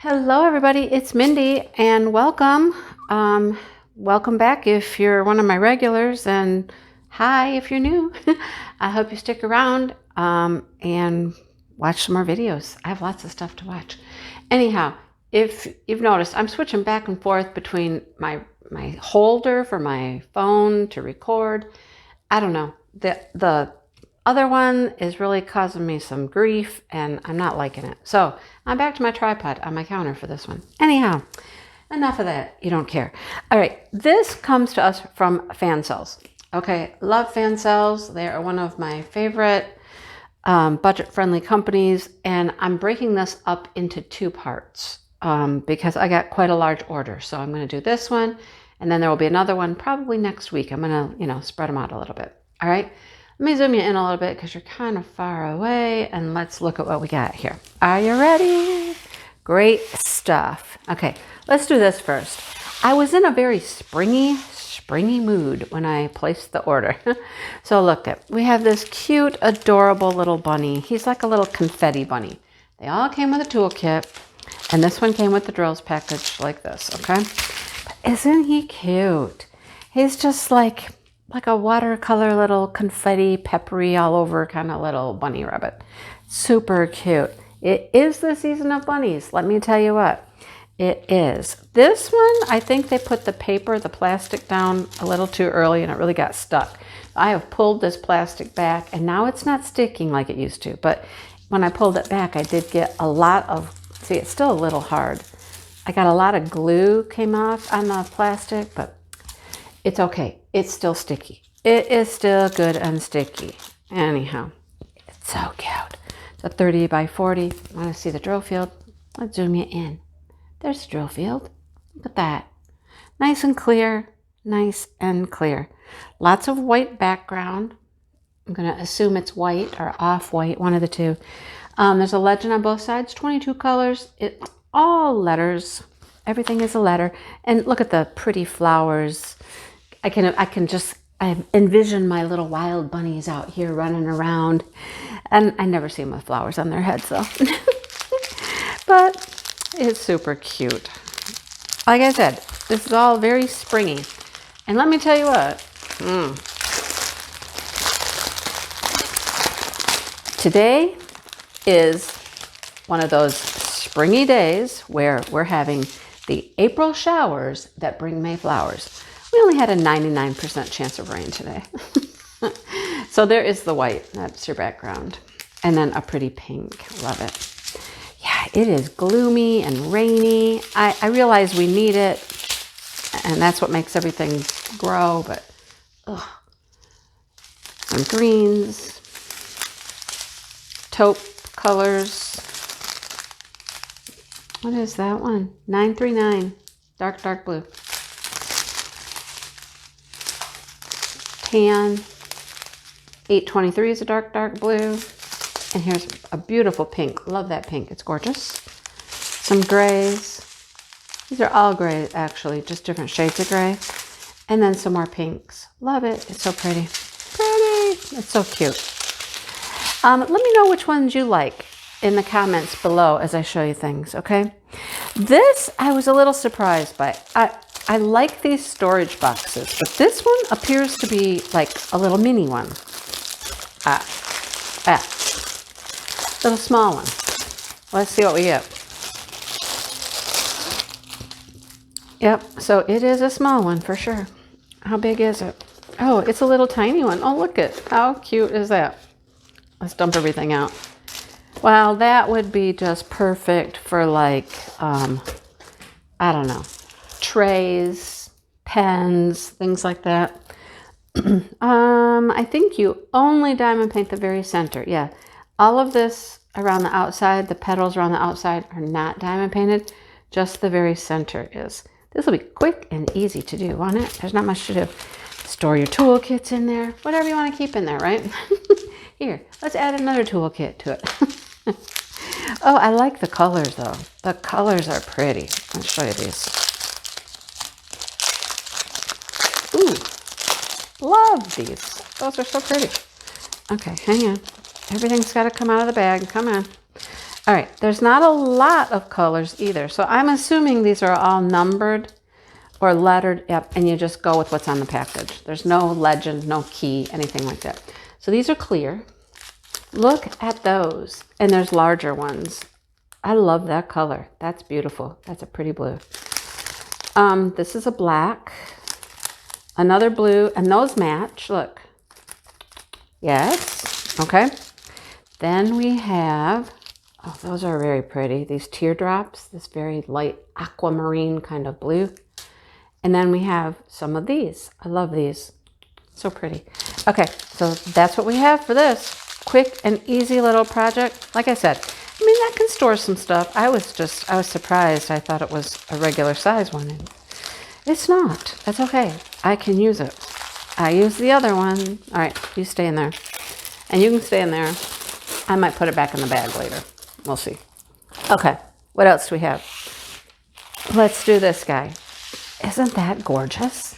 Hello everybody, it's Mindy and welcome. Welcome back if you're one of my regulars, and hi if you're new. I hope you stick around and watch some more videos. I have lots of stuff to watch. Anyhow, if you've noticed, I'm switching back and forth between my holder for my phone to record. I don't know. The other one is really causing me some grief and I'm not liking it. So I'm back to my tripod on my counter for this one. Anyhow, enough of that. You don't care. All right. This comes to us from Fansells. Okay. Love Fansells. They are one of my favorite budget-friendly companies. And I'm breaking this up into two parts because I got quite a large order. So I'm going to do this one. And then there will be another one probably next week. I'm going to, spread them out a little bit. All right. Let me zoom you in a little bit because you're kind of far away, and let's look at what we got here. Are you ready? Great stuff. Okay, let's do this first. I was in a very springy mood when I placed the order. So look, we have this cute, adorable little bunny. He's like a little confetti bunny. They all came with a toolkit, and this one came with the drills package like this, okay? But isn't he cute? He's just like a watercolor little confetti, peppery all over kind of little bunny rabbit. Super cute. It is the season of bunnies. Let me tell you what. It is. This one, I think they put the plastic down a little too early and it really got stuck. I have pulled this plastic back and now it's not sticking like it used to. But when I pulled it back, I did get a lot of, see, it's still a little hard. I got a lot of glue came off on the plastic, but it's okay. It's still sticky. It is still good and sticky. Anyhow, it's so cute. It's a 30 by 40. Want to see the drill field? Let's zoom you in. There's the drill field. Look at that. Nice and clear. Nice and clear. Lots of white background. I'm going to assume it's white or off-white, one of the two. There's a legend on both sides, 22 colors. It's all letters. Everything is a letter. And look at the pretty flowers. I envision my little wild bunnies out here running around, and I never see them with flowers on their heads though. But it's super cute. Like I said, this is all very springy. And let me tell you what, today is one of those springy days where we're having the April showers that bring May flowers. We only had a 99% chance of rain today. So there is the white. That's your background. And then a pretty pink. Love it. Yeah, it is gloomy and rainy. I realize we need it. And that's what makes everything grow. But some greens. Taupe colors. What is that one? 939. Dark blue. Tan. 823 is a dark blue. And here's a beautiful pink. Love that pink. It's gorgeous. Some grays. These are all gray, actually, just different shades of gray. And then some more pinks. Love it. It's so pretty. Pretty. It's so cute. Let me know which ones you like in the comments below as I show you things, okay? This I was a little surprised by. I like these storage boxes, but this one appears to be like a little mini one. Little small one. Let's see what we get. Yep, so it is a small one for sure. How big is it? Oh, it's a little tiny one. Oh, look at how cute is that? Let's dump everything out. Well, that would be just perfect for like, I don't know, trays, pens, things like that. I think you only diamond paint the very center. Yeah, all of this around the outside, the petals around the outside are not diamond painted. Just the very center is. This will be quick and easy to do, won't it? There's not much to do. Store your toolkits in there, whatever you want to keep in there, right? Here, let's add another toolkit to it. Oh, I like the colors though. The colors are pretty. Let's show you these. Ooh, love these. Those are so pretty. Okay, hang on. Everything's got to come out of the bag. Come on. All right, there's not a lot of colors either. So I'm assuming these are all numbered or lettered. Yep, and you just go with what's on the package. There's no legend, no key, anything like that. So these are clear. Look at those. And there's larger ones. I love that color. That's beautiful. That's a pretty blue. This is a black, another blue, and those match. Look. Yes. Okay. Then we have, oh, those are very pretty. These teardrops, this very light aquamarine kind of blue. And then we have some of these. I love these. So pretty. Okay, so that's what we have for this quick and easy little project. Like I said, I mean, that can store some stuff. I was surprised. I thought it was a regular size one. And it's not. That's okay. I can use it. I use the other one. All right, you stay in there. And you can stay in there. I might put it back in the bag later. We'll see. Okay, what else do we have? Let's do this guy. Isn't that gorgeous?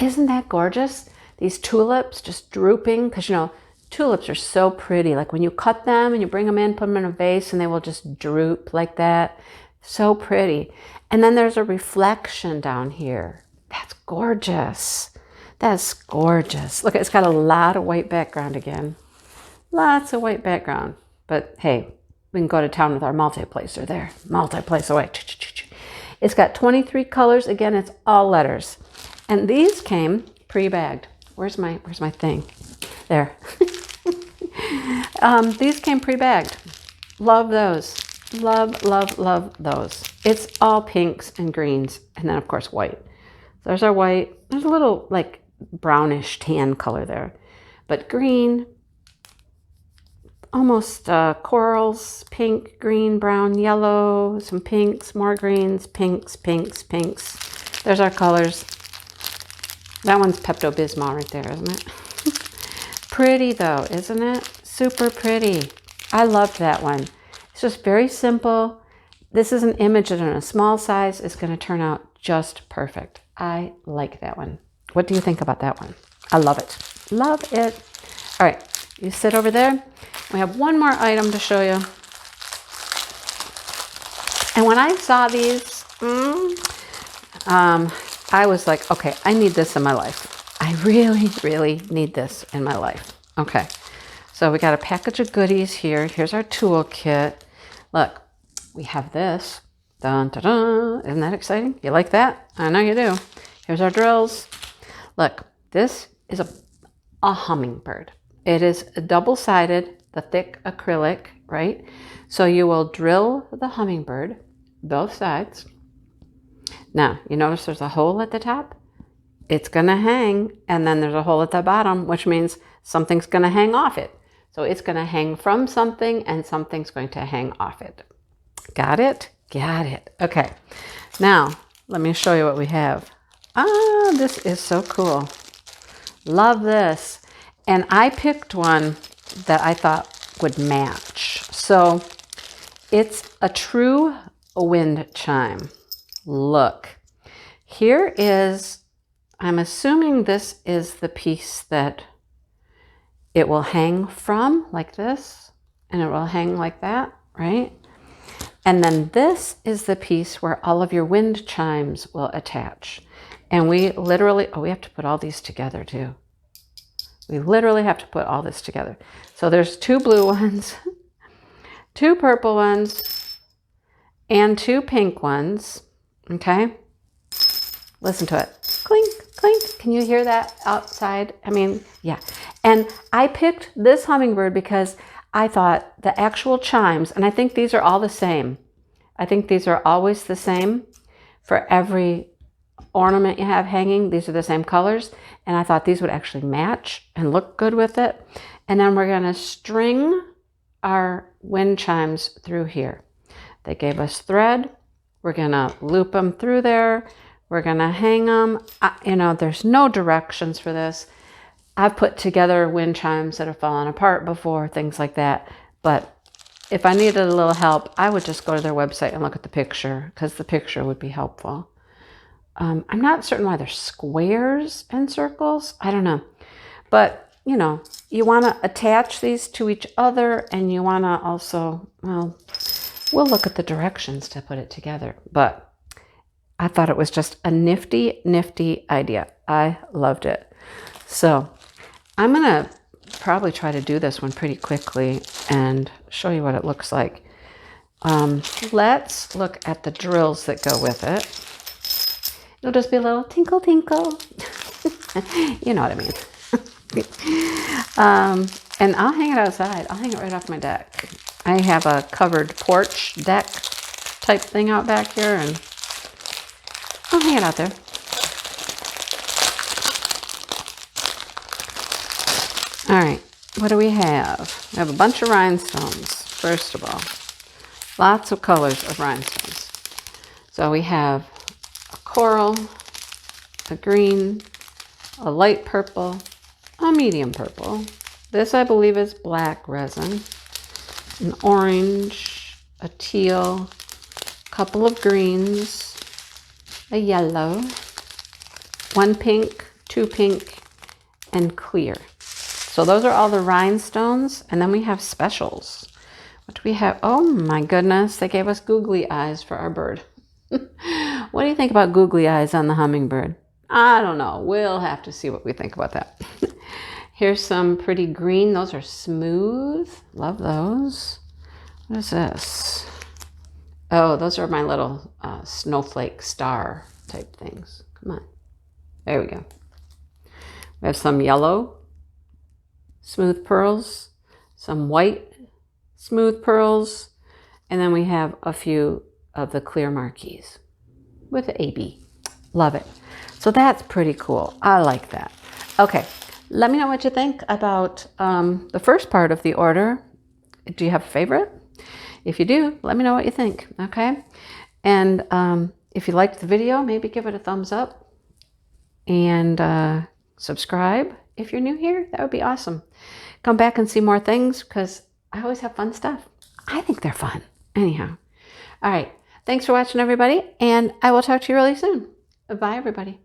Isn't that gorgeous? These tulips just drooping, because you know, tulips are so pretty. Like when you cut them and you bring them in, put them in a vase, and they will just droop like that. So pretty. And then there's a reflection down here. That's gorgeous. That's gorgeous. Look, it's got a lot of white background again. Lots of white background. But hey, we can go to town with our multiplacer there. Multiplace away. It's got 23 colors. Again, it's all letters. And these came pre-bagged. Where's my thing? There. These came pre-bagged. Love those. Love, love, love those. It's all pinks and greens. And then, of course, white. There's our white. There's a little, like, brownish tan color there. But green, almost corals, pink, green, brown, yellow, some pinks, more greens, pinks, pinks, pinks. There's our colors. That one's Pepto-Bismol right there, isn't it? Pretty though, isn't it? Super pretty. I loved that one. It's just very simple. This is an image that in a small size is going to turn out just perfect. I like that one. What do you think about that one? I love it. Love it. All right, you sit over there. We have one more item to show you. And when I saw these, I was like, okay, I need this in my life. I really, really need this in my life. Okay, so we got a package of goodies here. Here's our toolkit. Look, we have this. Dun, dun, dun. Isn't that exciting? You like that? I know you do. Here's our drills. Look, this is a hummingbird. It is double-sided, the thick acrylic, right? So you will drill the hummingbird, both sides. Now, you notice there's a hole at the top? It's going to hang, and then there's a hole at the bottom, which means something's going to hang off it. So it's going to hang from something, and something's going to hang off it. Got it? Got it. Okay. Now, let me show you what we have. Ah, this is so cool. Love this. And I picked one that I thought would match. So it's a true wind chime. Look, here is, I'm assuming this is the piece that it will hang from, like this, and it will hang like that, right? And then this is the piece where all of your wind chimes will attach. And we literally, oh, we have to put all these together too. We literally have to put all this together. So there's 2 blue ones, 2 purple ones, and 2 pink ones. Okay, listen to it. Clink, clink. Can you hear that outside? I mean, yeah. And I picked this hummingbird because I thought the actual chimes, and I think these are all the same. I think these are always the same for every ornament you have hanging. These are the same colors. And I thought these would actually match and look good with it. And then we're going to string our wind chimes through here. They gave us thread. We're going to loop them through there. We're going to hang them. You know, there's no directions for this. I've put together wind chimes that have fallen apart before, things like that. But if I needed a little help, I would just go to their website and look at the picture, because the picture would be helpful. I'm not certain why there's squares and circles. I don't know. But you know, you want to attach these to each other, and you want to also, well, we'll look at the directions to put it together. But I thought it was just a nifty, nifty idea. I loved it. So I'm going to probably try to do this one pretty quickly and show you what it looks like. Let's look at the drills that go with it. It'll just be a little tinkle tinkle. You know what I mean. And I'll hang it outside. I'll hang it right off my deck. I have a covered porch deck type thing out back here, and I'll hang it out there. All right, what do we have? We have a bunch of rhinestones, first of all. Lots of colors of rhinestones. So we have a coral, a green, a light purple, a medium purple. This, I believe, is black resin. An orange, a teal, a couple of greens, a yellow, one pink, two pink, and clear. So those are all the rhinestones. And then we have specials. What do we have? Oh my goodness, they gave us googly eyes for our bird. What do you think about googly eyes on the hummingbird? I don't know. We'll have to see what we think about that. Here's some pretty green. Those are smooth. Love those. What is this? Oh, those are my little snowflake star type things. Come on. There we go. We have some yellow smooth pearls, some white smooth pearls, and then we have a few of the clear marquise with AB. Love it. So that's pretty cool. I like that. Okay, let me know what you think about the first part of the order. Do you have a favorite? If you do, let me know what you think, okay? And if you liked the video, maybe give it a thumbs up and subscribe. If you're new here, that would be awesome. Come back and see more things because I always have fun stuff. I think they're fun. Anyhow. All right. Thanks for watching, everybody. And I will talk to you really soon. Bye, everybody.